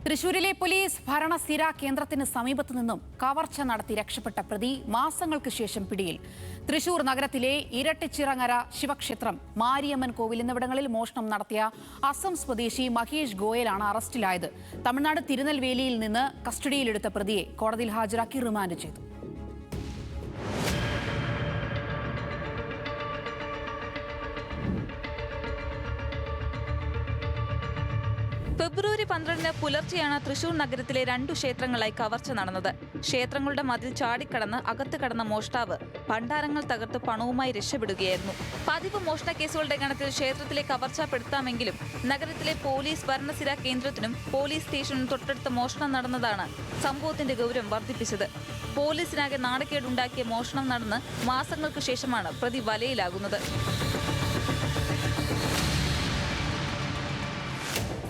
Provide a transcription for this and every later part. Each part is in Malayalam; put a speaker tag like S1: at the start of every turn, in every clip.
S1: തൃശൂരിലെ പോലീസ് ഭരണസ്ഥിര കേന്ദ്രത്തിന് സമീപത്തു നിന്നും കവർച്ച നടത്തി രക്ഷപ്പെട്ട പ്രതി മാസങ്ങൾക്ക് ശേഷം പിടിയിൽ. തൃശൂർ നഗരത്തിലെ ഇരട്ടിച്ചിറങ്ങര ശിവക്ഷേത്രം, മാരിയമ്മൻ കോവിൽ എന്നിവിടങ്ങളിൽ മോഷണം നടത്തിയ അസം സ്വദേശി മഹേഷ് ഗോയലാണ് അറസ്റ്റിലായത്. തമിഴ്നാട് തിരുനെൽവേലിയിൽ നിന്ന് കസ്റ്റഡിയിലെടുത്ത പ്രതിയെ കോടതിയിൽ ഹാജരാക്കി റിമാൻഡ് ചെയ്തു.
S2: ഫെബ്രുവരി 12 പുലർച്ചെയാണ് തൃശൂർ നഗരത്തിലെ 2 ക്ഷേത്രങ്ങളായി കവർച്ച നടന്നത്. ക്ഷേത്രങ്ങളുടെ മതിൽ ചാടിക്കടന്ന് അകത്ത് കടന്ന മോഷ്ടാവ് ഭണ്ഡാരങ്ങൾ തകർത്ത് പണവുമായി രക്ഷപ്പെടുകയായിരുന്നു. പതിവ് മോഷണ കേസുകളുടെ ഗണത്തിൽ ക്ഷേത്രത്തിലെ കവർച്ച പെടുത്താമെങ്കിലും നഗരത്തിലെ പോലീസ് ഭരണസ്ഥിര കേന്ദ്രത്തിനും പോലീസ് സ്റ്റേഷനും തൊട്ടടുത്ത് മോഷണം നടന്നതാണ് സംഭവത്തിന്റെ ഗൗരവം വർദ്ധിപ്പിച്ചത്. പോലീസിനാകെ നാണക്കേടുണ്ടാക്കിയ മോഷണം നടന്ന് മാസങ്ങൾക്ക് ശേഷമാണ് പ്രതി വലയിലാകുന്നത്.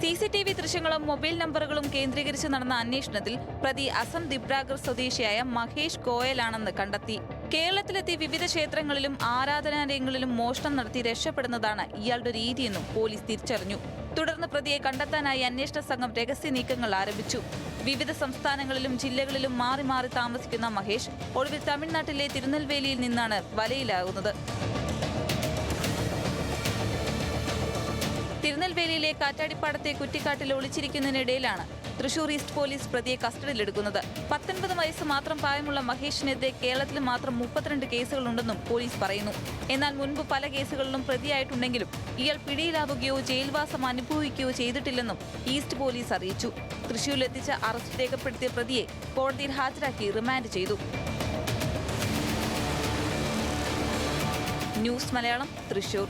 S2: CCTV ദൃശ്യങ്ങളും മൊബൈൽ നമ്പറുകളും കേന്ദ്രീകരിച്ച് നടന്ന അന്വേഷണത്തിൽ പ്രതി അസം ദിബ്രാഗർ സ്വദേശിയായ മഹേഷ് ഗോയലാണെന്ന് കണ്ടെത്തി. കേരളത്തിലെത്തി വിവിധ ക്ഷേത്രങ്ങളിലും ആരാധനാലയങ്ങളിലും മോഷണം നടത്തി രക്ഷപ്പെടുന്നതാണ് ഇയാളുടെ രീതിയെന്നും പോലീസ് തിരിച്ചറിഞ്ഞു. തുടർന്ന് പ്രതിയെ കണ്ടെത്താനായി അന്വേഷണ സംഘം രഹസ്യ നീക്കങ്ങൾ ആരംഭിച്ചു. വിവിധ സംസ്ഥാനങ്ങളിലും ജില്ലകളിലും മാറി മാറി താമസിക്കുന്ന മഹേഷ് ഒടുവിൽ തമിഴ്നാട്ടിലെ തിരുനെൽവേലിയിൽ നിന്നാണ് വലയിലാകുന്നത്. തിരുനെൽവേലിയിലെ കാറ്റാടിപ്പാടത്തെ കുറ്റിക്കാട്ടിൽ ഒളിച്ചിരിക്കുന്നതിനിടയിലാണ് തൃശൂർ ഈസ്റ്റ് പോലീസ് പ്രതിയെ കസ്റ്റഡിയിലെടുക്കുന്നത്. 19 വയസ്സ് മാത്രം പ്രായമുള്ള മഹേഷിനെതിരെ കേരളത്തിൽ മാത്രം 32 കേസുകളുണ്ടെന്നും പോലീസ് പറയുന്നു. എന്നാൽ മുൻപ് പല കേസുകളിലും പ്രതിയായിട്ടുണ്ടെങ്കിലും ഇയാൾ പിടിയിലാവുകയോ ജയിൽവാസം അനുഭവിക്കുകയോ ചെയ്തിട്ടില്ലെന്നും ഈസ്റ്റ് പോലീസ് അറിയിച്ചു. തൃശൂരിലെത്തിച്ച അറസ്റ്റ് രേഖപ്പെടുത്തിയ പ്രതിയെ കോടതിയിൽ ഹാജരാക്കി റിമാൻഡ് ചെയ്തു. ന്യൂസ് മലയാളം, തൃശൂർ.